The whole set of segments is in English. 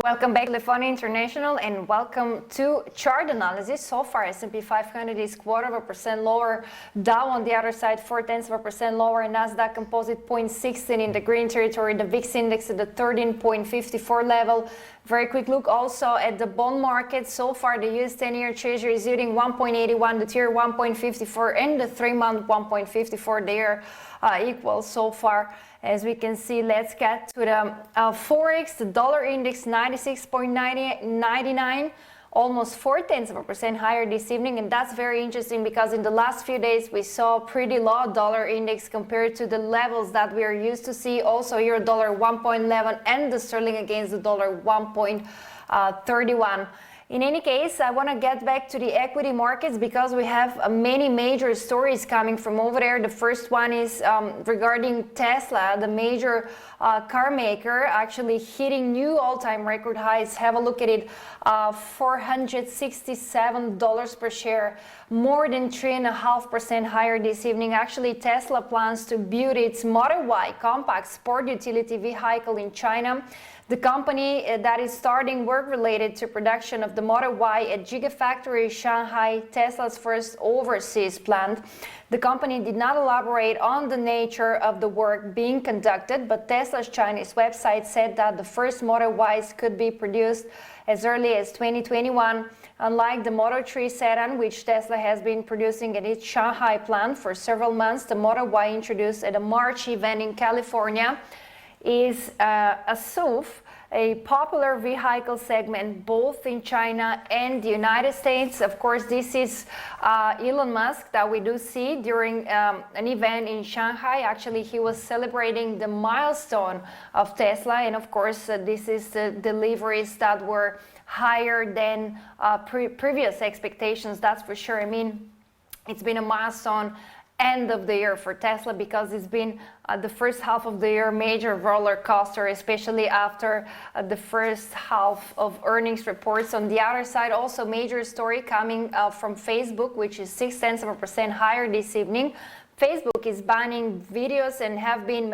Welcome back to Fonti International and welcome to chart analysis. So far, S&P 500 is 0.25% lower, Dow on the other side 0.4% lower, Nasdaq Composite 0.16 in the green territory, the VIX index at the 13.54 level. Very quick look also at the bond market. So far, the US 10-year Treasury is yielding 1.81, the tier 1.54, and the 3-month 1.54. They are equal so far. As we can see, let's get to the Forex. The dollar index 96.99, almost 0.4% higher this evening, and that's very interesting because in the last few days we saw pretty low dollar index compared to the levels that we are used to see. Also euro dollar 1.11 and the sterling against the dollar 1.31. In any case, I want to get back to the equity markets because we have many major stories coming from over there. The first one is regarding Tesla, the major car maker, actually hitting new all-time record highs. Have a look at it, $467 per share, more than 3.5% higher this evening. Actually, Tesla plans to build its Model Y compact sport utility vehicle in China. The company that is starting work related to production of the Model Y at Gigafactory Shanghai, Tesla's first overseas plant. The company did not elaborate on the nature of the work being conducted, but Tesla's Chinese website said that the first Model Ys could be produced as early as 2021. Unlike the Model 3 sedan, which Tesla has been producing at its Shanghai plant for several months, the Model Y introduced at a March event in California is a SUV, a popular vehicle segment both in China and the United States. Of course, this is Elon Musk that we do see during an event in Shanghai. Actually, he was celebrating the milestone of Tesla, and of course, this is the deliveries that were higher than previous expectations, that's for sure. I mean, it's been a milestone end of the year for Tesla because it's been the first half of the year major roller coaster, especially after the first half of earnings reports. On the other side, also major story coming from Facebook, which is 0.6% higher this evening. Facebook is banning videos that have been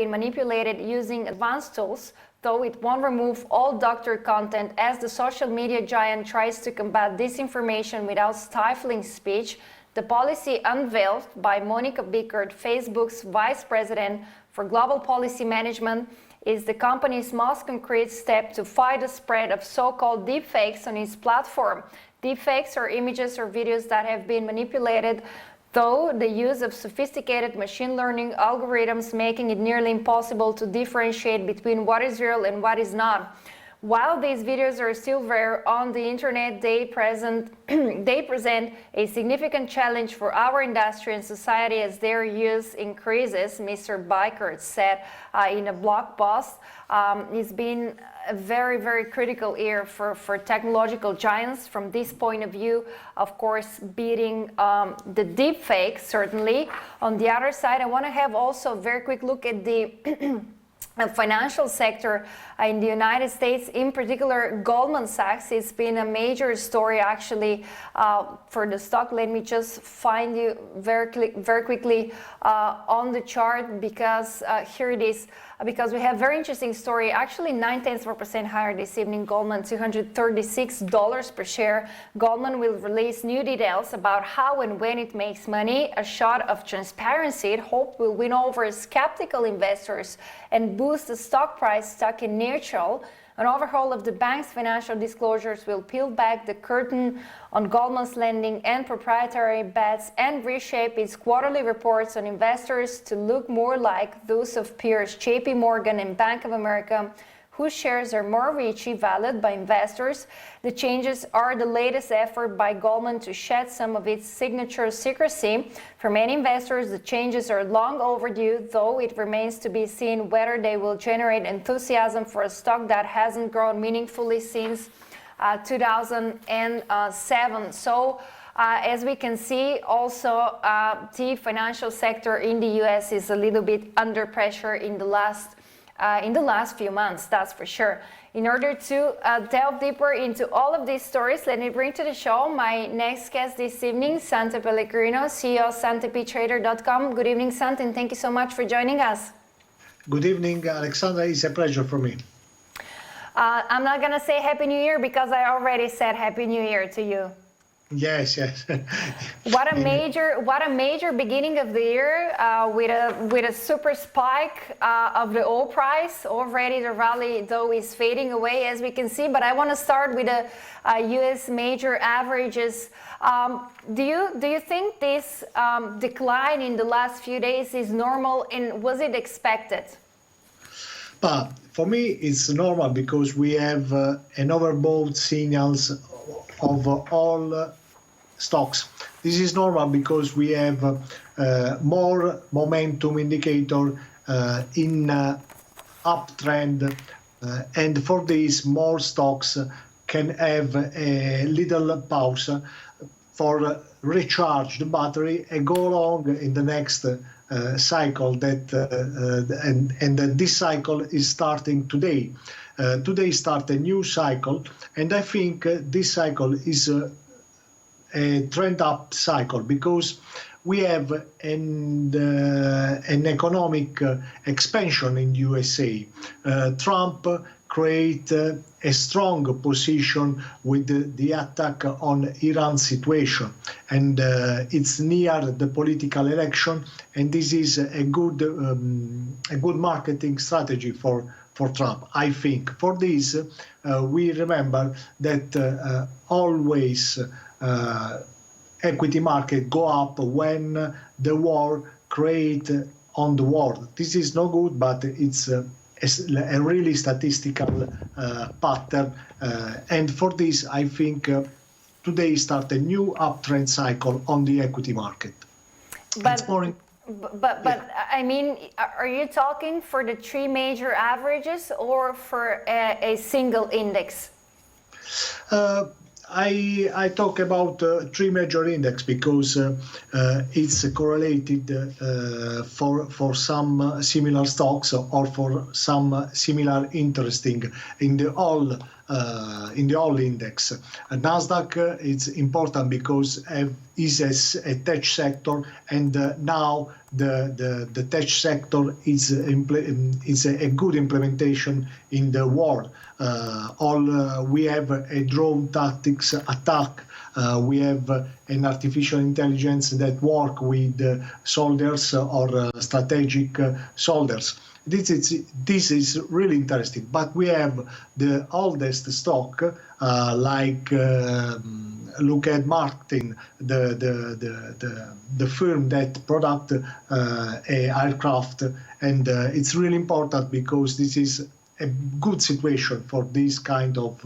manipulated using advanced tools, though it won't remove all doctor content as the social media giant tries to combat disinformation without stifling speech. The policy unveiled by Monica Bickert, Facebook's vice president for global policy management, is the company's most concrete step to fight the spread of so-called deepfakes on its platform. Deepfakes are images or videos that have been manipulated, though the use of sophisticated machine learning algorithms making it nearly impossible to differentiate between what is real and what is not. While these videos are still rare on the internet, they present a significant challenge for our industry and society as their use increases, Mr. Bickert said in a blog post. It's been a very, very critical year for technological giants from this point of view, of course, beating the deepfake, certainly. On the other side, I want to have also a very quick look at the financial sector in the United States, in particular Goldman Sachs. It's been a major story actually for the stock. Let me just find you very quickly on the chart because here it is. Because we have very interesting story, actually 0.9% higher this evening. Goldman, $236 per share. Goldman will release new details about how and when it makes money. A shot of transparency it hoped will win over skeptical investors and boost the stock price stuck in neutral. An overhaul of the bank's financial disclosures will peel back the curtain on Goldman's lending and proprietary bets and reshape its quarterly reports on investors to look more like those of peers JP Morgan and Bank of America, whose shares are more richly valued by investors. The changes are the latest effort by Goldman to shed some of its signature secrecy. For many investors, the changes are long overdue, though it remains to be seen whether they will generate enthusiasm for a stock that hasn't grown meaningfully since 2007. So as we can see, also the financial sector in the US is a little bit under pressure in the last few months, that's for sure. In order to delve deeper into all of these stories, let me bring to the show my next guest this evening, Sante Pellegrino, CEO of SantePTrader.com. Good evening, Sante, and thank you so much for joining us. Good evening, Aleksandra. It's a pleasure for me. I'm not going to say Happy New Year because I already said Happy New Year to you. Yes, yes. What a major beginning of the year with a super spike of the oil price. Already the rally though is fading away, as we can see. But I want to start with the U.S. major averages. Do you think this decline in the last few days is normal, and was it expected? But for me, it's normal because we have an overbought signals of all stocks. This is normal because we have more momentum indicator in uptrend, and for this, more stocks can have a little pause for recharge the battery and go along in the next cycle that and this cycle is starting today. Today start a new cycle, and I think this cycle is a trend up cycle because we have an economic expansion in USA. Trump create a strong position with the attack on Iran situation, and it's near the political election, and this is a good marketing strategy for Trump. I think for this we remember that always equity market go up when the war create on the world. This is no good, but it's a really statistical pattern, and for this I think today start a new uptrend cycle on the equity market. But I mean, are you talking for the three major averages or for a single index? I talk about three major index because it's correlated for some similar stocks or for some similar interesting in the all index. Nasdaq is important because is a tech sector, and now the tech sector is a good implementation in the world. We have a drone tactics attack. We have an artificial intelligence that work with soldiers or strategic soldiers. This is really interesting. But we have the oldest stock, like Lockheed Martin, the firm that product a aircraft, and it's really important because this is a good situation for this kind of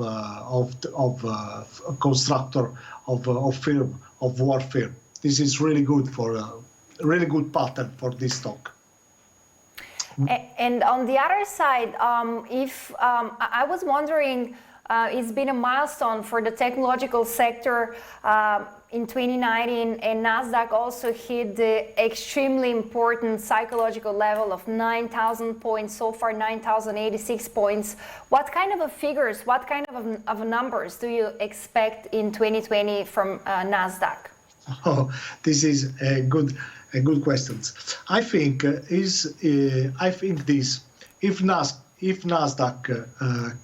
constructor of firm of warfare. This is really good for a really good pattern for this stock. And on the other side, I was wondering, it's been a milestone for the technological sector in 2019, and Nasdaq also hit the extremely important psychological level of 9,000 points, so far 9,086 points. What kind of figures, what kind of numbers do you expect in 2020 from Nasdaq? Oh, this is a good question. I think this if Nasdaq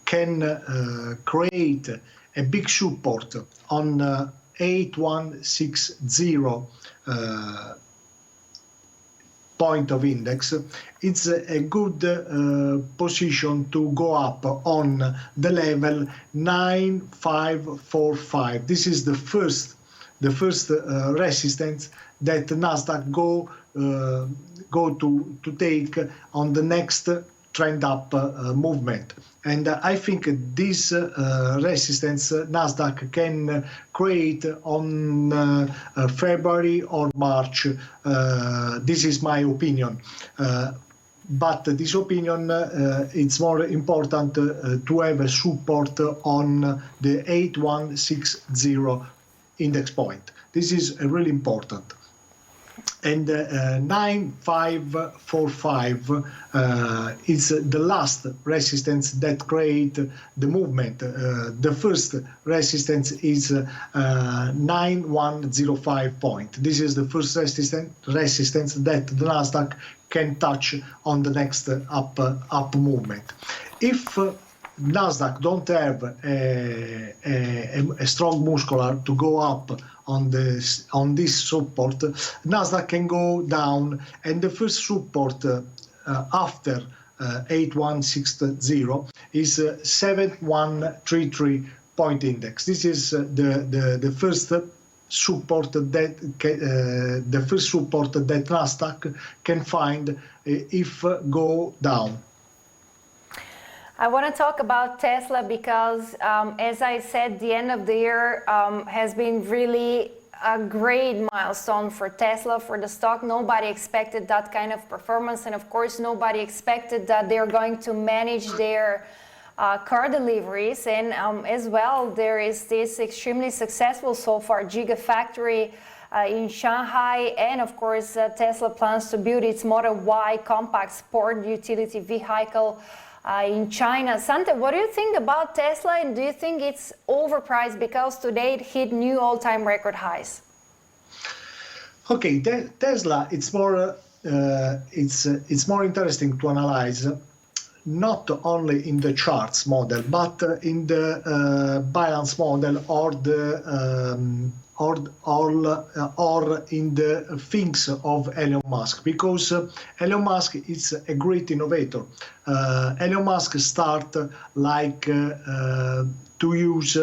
can create a big support on 8160 point of index, it's a good position to go up on the level 9545. This is the first resistance that Nasdaq go to take on the next trend up movement, and I think this resistance Nasdaq can create on February or March. This is my opinion. But this opinion, it's more important to have a support on the 8160 index point. This is really important. And 9545 is the last resistance that create the movement. The first resistance is 9105 point. This is the first resistance that the Nasdaq can touch on the next up movement. If Nasdaq don't have a strong muscular to go up on this support, Nasdaq can go down, and the first support after 8160 is 7133 point index. This is the first support that Nasdaq can find if go down. I want to talk about Tesla because, as I said, the end of the year has been really a great milestone for Tesla, for the stock. Nobody expected that kind of performance, and of course nobody expected that they're going to manage their car deliveries, and as well there is this extremely successful so far Gigafactory in Shanghai, and of course Tesla plans to build its Model Y compact sport utility vehicle in China. Sante, what do you think about Tesla, and do you think it's overpriced because today it hit new all-time record highs? Okay, Tesla, it's more interesting to analyze not only in the charts model, but in the balance model or the or in the things of Elon Musk, because Elon Musk is a great innovator. Elon Musk start like to use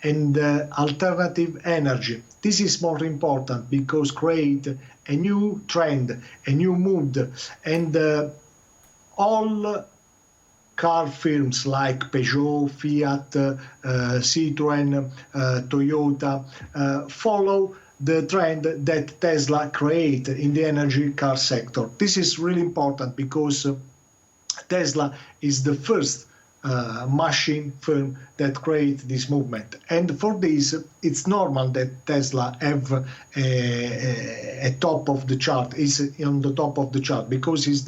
an alternative energy. This is more important because create a new trend, a new mood, and all car firms like Peugeot, Fiat, Citroën, Toyota follow the trend that Tesla create in the energy car sector. This is really important because Tesla is the first machine firm that create this movement, and for this it's normal that Tesla have a top of the chart, is on the top of the chart, because it's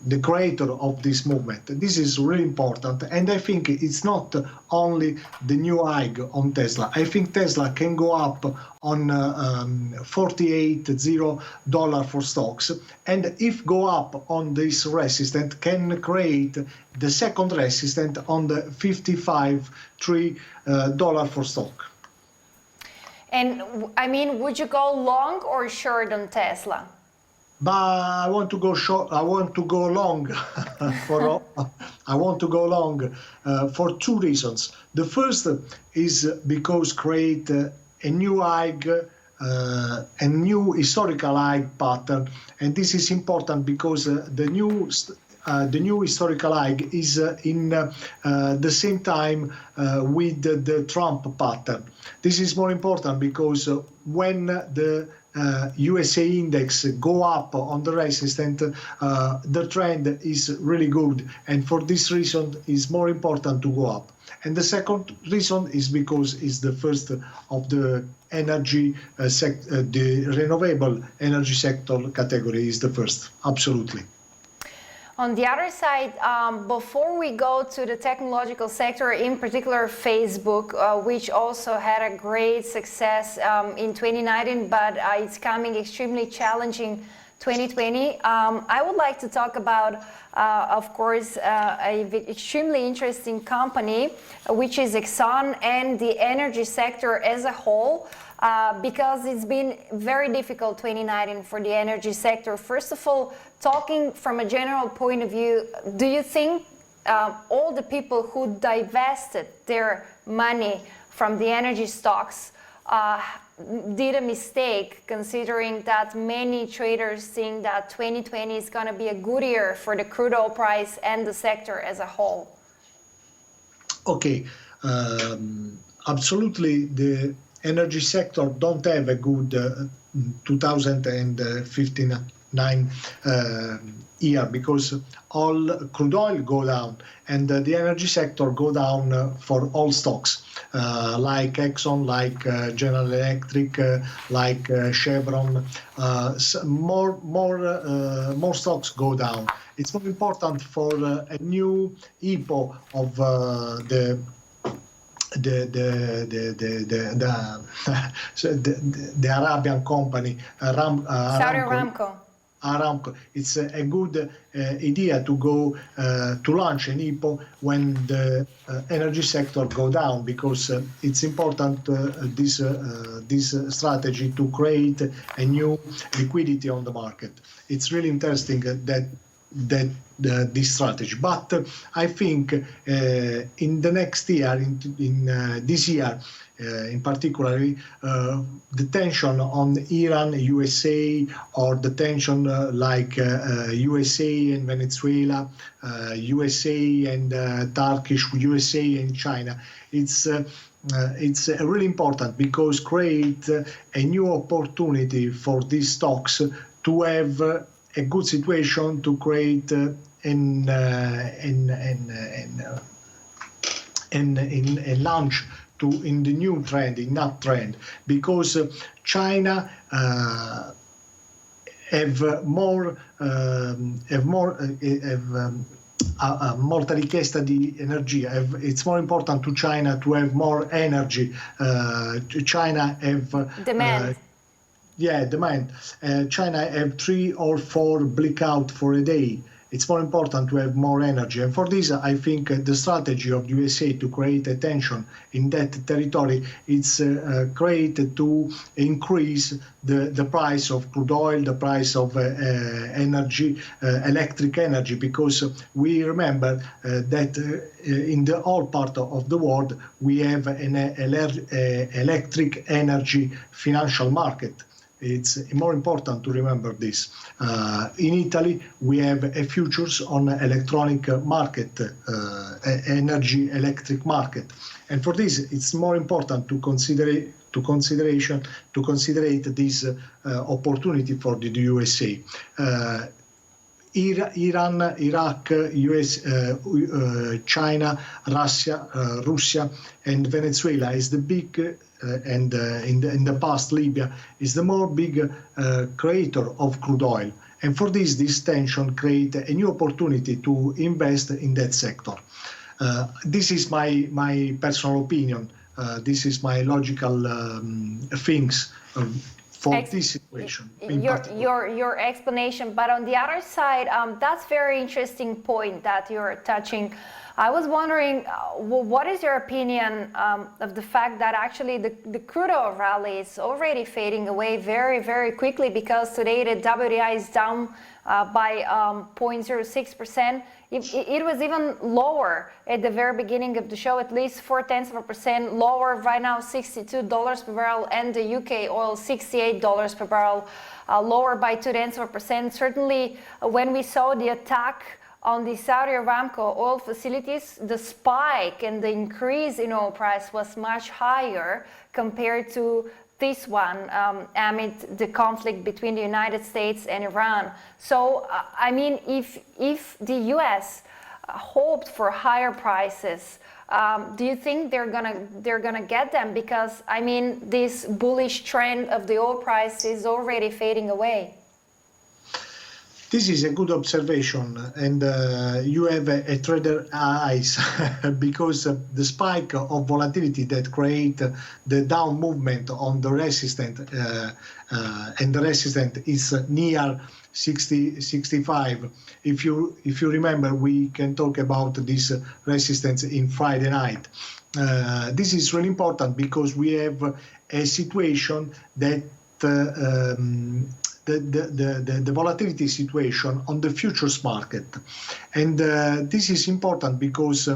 the creator of this movement. This is really important, and I think it's not only the new high on Tesla. I think Tesla can go up on $48.0 for stocks, and if go up on this resistance, can create the second resistance on the $55.3 for stock. And I mean, would you go long or short on Tesla? But I want to go short. I want to go long. I want to go long for two reasons. The first is because create a new high, a new historical high pattern, and this is important because the new historical high is in the same time with the Trump pattern. This is more important because when the USA index go up on the resistance, the trend is really good, and for this reason it's more important to go up. And the second reason is because it's the first of the energy the renewable energy sector category is the first, absolutely. On the other side, before we go to the technological sector, in particular Facebook, which also had a great success in 2019, but it's coming extremely challenging 2020. I would like to talk about, of course, an extremely interesting company, which is Exxon, and the energy sector as a whole. Because it's been very difficult 2019 for the energy sector. First of all, talking from a general point of view, do you think all the people who divested their money from the energy stocks did a mistake, considering that many traders think that 2020 is going to be a good year for the crude oil price and the sector as a whole? Okay, absolutely. The energy sector don't have a good 2015 year because all crude oil go down, and the energy sector go down for all stocks like Exxon, like General Electric, like Chevron. More stocks go down. It's more important for a new epoch of the Arabian company, Saudi Aramco. Aramco. It's a good idea to go to launch an IPO when the energy sector go down, because it's important this strategy to create a new liquidity on the market. It's really interesting that this strategy. But I think in the next year, in this year, in particular, the tension on Iran, USA, or the tension like USA and Venezuela, USA and Turkish, USA and China, it's really important, because create a new opportunity for these stocks to have a good situation to create a launch in the new trend, in uptrend, because China have more richiesta di energia. It's more important to China to have more energy. China have demand. Demand. China have 3 or 4 blackout for a day. It's more important to have more energy. And for this, I think the strategy of the USA to create a tension in that territory, it's created to increase the price of crude oil, the price of energy, electric energy, because we remember that in the whole part of the world, we have an electric energy financial market. It's more important to remember this. In Italy, we have a futures on electronic market, energy electric market, and for this, it's more important to consider this opportunity for the USA. Iran, Iraq, US, China, Russia, and Venezuela is the big, and in the past Libya is the more big creator of crude oil. And for this tension create a new opportunity to invest in that sector. This is my personal opinion. This is my logical things for this situation. Your explanation, but on the other side, that's very interesting point that you're touching. I was wondering, what is your opinion of the fact that actually the crude oil rally is already fading away very, very quickly, because today the WTI is down by 0.06%. It was even lower at the very beginning of the show, at least 0.4% lower. Right now, $62 per barrel, and the UK oil $68 per barrel, lower by 0.2%. Certainly, when we saw the attack on the Saudi Aramco oil facilities, the spike and the increase in oil price was much higher compared to this one amid the conflict between the United States and Iran. So, I mean, if the US hoped for higher prices, do you think they're gonna get them? Because, I mean, this bullish trend of the oil price is already fading away. This is a good observation, and you have a trader eyes, because the spike of volatility that create the down movement on the resistant, and the resistant is near 65. If you remember, we can talk about this resistance in Friday night. This is really important, because we have a situation that the volatility situation on the futures market. And this is important because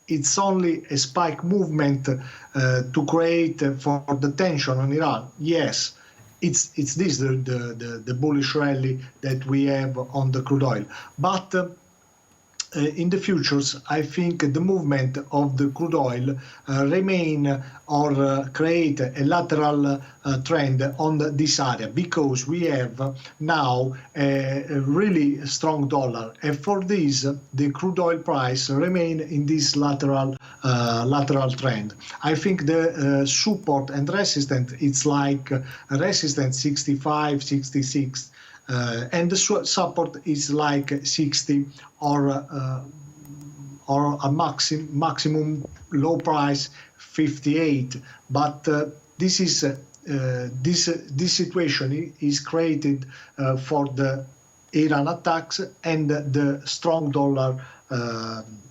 it's only a spike movement to create for the tension on Iran. Yes, it's this the bullish rally that we have on the crude oil. But in the futures, I think the movement of the crude oil remain or create a lateral trend on this area, because we have now a really strong dollar, and for this the crude oil price remain in this lateral trend. I think the support and resistance, it's like resistance 65, 66. And the support is like 60, or a maximum low price 58. But this is this situation is created for the Iran attacks and the strong dollar,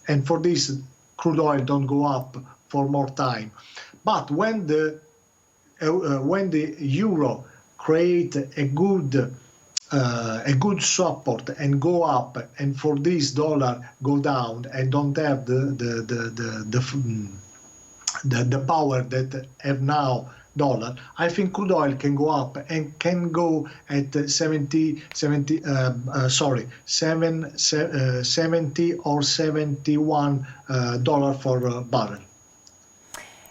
and for this crude oil don't go up for more time. But when the euro create a good support and go up, and for this dollar go down and don't have the power that have now dollar, I think crude oil can go up and can go at 70 or 71 dollar for a barrel.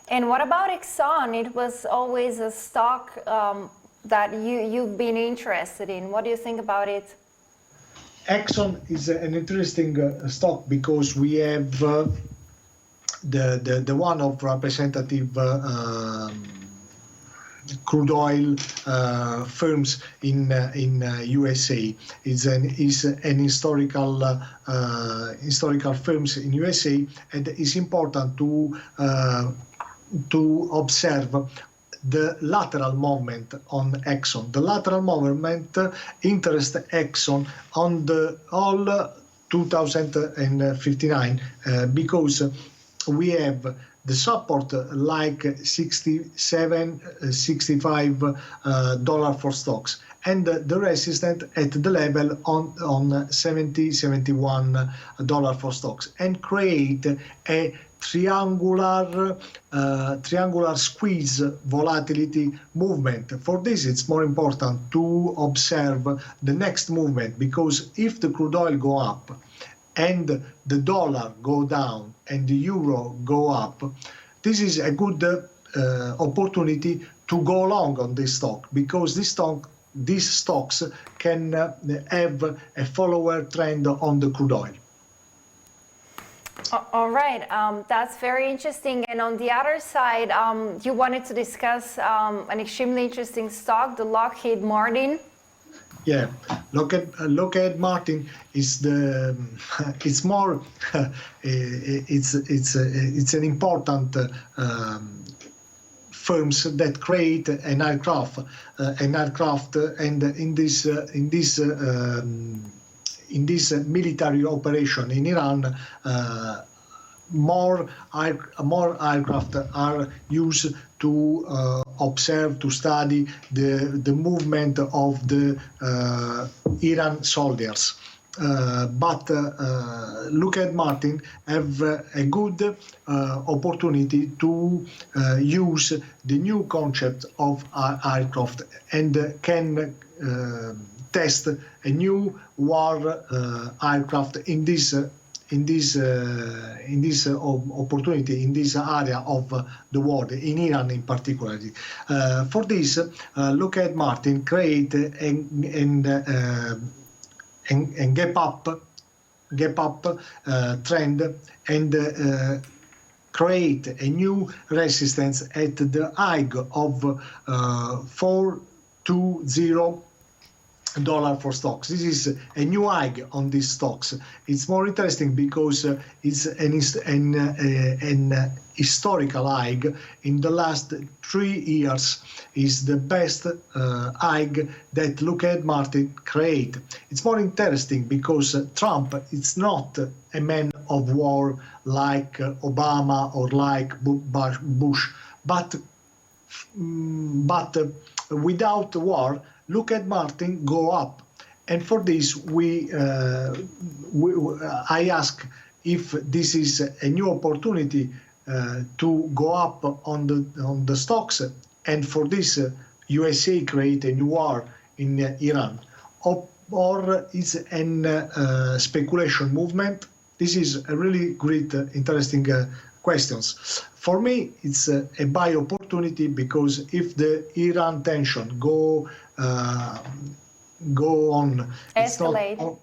And what about Exxon? It was always a stock that you've been interested in. What do you think about it? Exxon is an interesting stock because we have the one of representative crude oil firms in USA. Is an historical firms in USA, and it's important to observe the lateral movement on Exxon. The lateral movement interests Exxon on the all 2059 because we have the support like 67, 65 dollar for stocks, and the resistance at the level on 70, 71 dollar for stocks, and create a triangular squeeze volatility movement. For this, it's more important to observe the next movement, because if the crude oil go up and the dollar go down and the euro go up, this is a good opportunity to go long on this stock, because these stocks can have a follower trend on the crude oil. All right, that's very interesting. And on the other side, you wanted to discuss an extremely interesting stock, the Lockheed Martin. Yeah, Lockheed Martin is it's more it's an important firms that create an aircraft, and in this military operation in Iran, more aircraft are used to observe, to study the movement of the Iran soldiers. But Lockheed Martin have a good opportunity to use the new concept of aircraft, and can test a new war aircraft in this opportunity, in this area of the world, in Iran in particular. For this, Lockheed Martin create and gap up trend, and create a new resistance at the high of 420 dollar for stocks. This is a new high on these stocks. It's more interesting because it's an historical high in the last 3 years. Is the best high that Lockheed Martin create. It's more interesting because Trump is not a man of war like Obama or like Bush, but without war, Lockheed Martin go up, and for this I ask if this is a new opportunity to go up on the stocks, and for this USA create a new war in Iran, or is an speculation movement. This is a really great, interesting questions. For me, it's a buy opportunity, because if the Iran tension go on, escalate.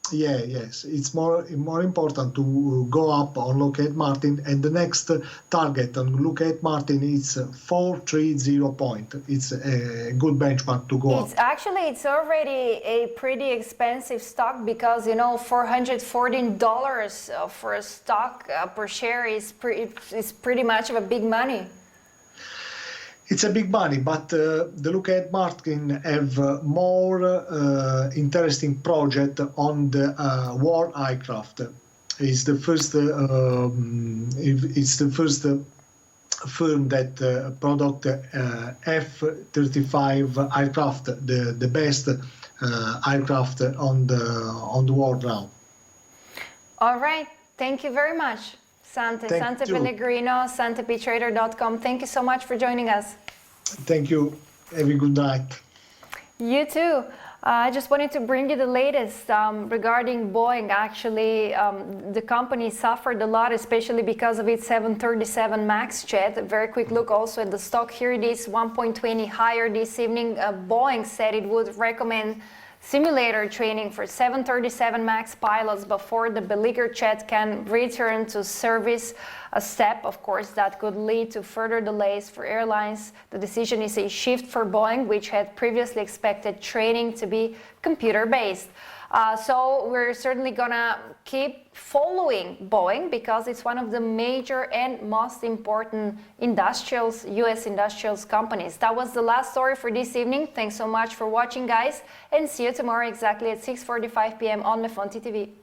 It's more important to go up on Lockheed Martin, and the next target on Lockheed Martin is 430 point. It's a good benchmark to go up. It's already a pretty expensive stock, because $414 for a stock per share is pretty much of a big money. It's a big money, but the Lockheed Martin have more interesting project on the war aircraft. It's the first. It's the first firm that product F-35 aircraft, the best aircraft on the world now. All right. Thank you very much, Sante. Sante Pellegrino, SantePTrader.com. Thank you so much for joining us. Thank you. Have a good night. You too. I just wanted to bring you the latest regarding Boeing. Actually, the company suffered a lot, especially because of its 737 MAX jet. A very quick look also at the stock. Here it is, 1.20 higher this evening. Boeing said it would recommend simulator training for 737 MAX pilots before the beleaguered jet can return to service, a step, of course, that could lead to further delays for airlines. The decision is a shift for Boeing, which had previously expected training to be computer-based. So we're certainly gonna keep following Boeing because it's one of the major and most important industrials, US industrials companies. That was the last story for this evening. Thanks so much for watching, guys, and see you tomorrow exactly at 6:45 p.m. on the Fonti TV.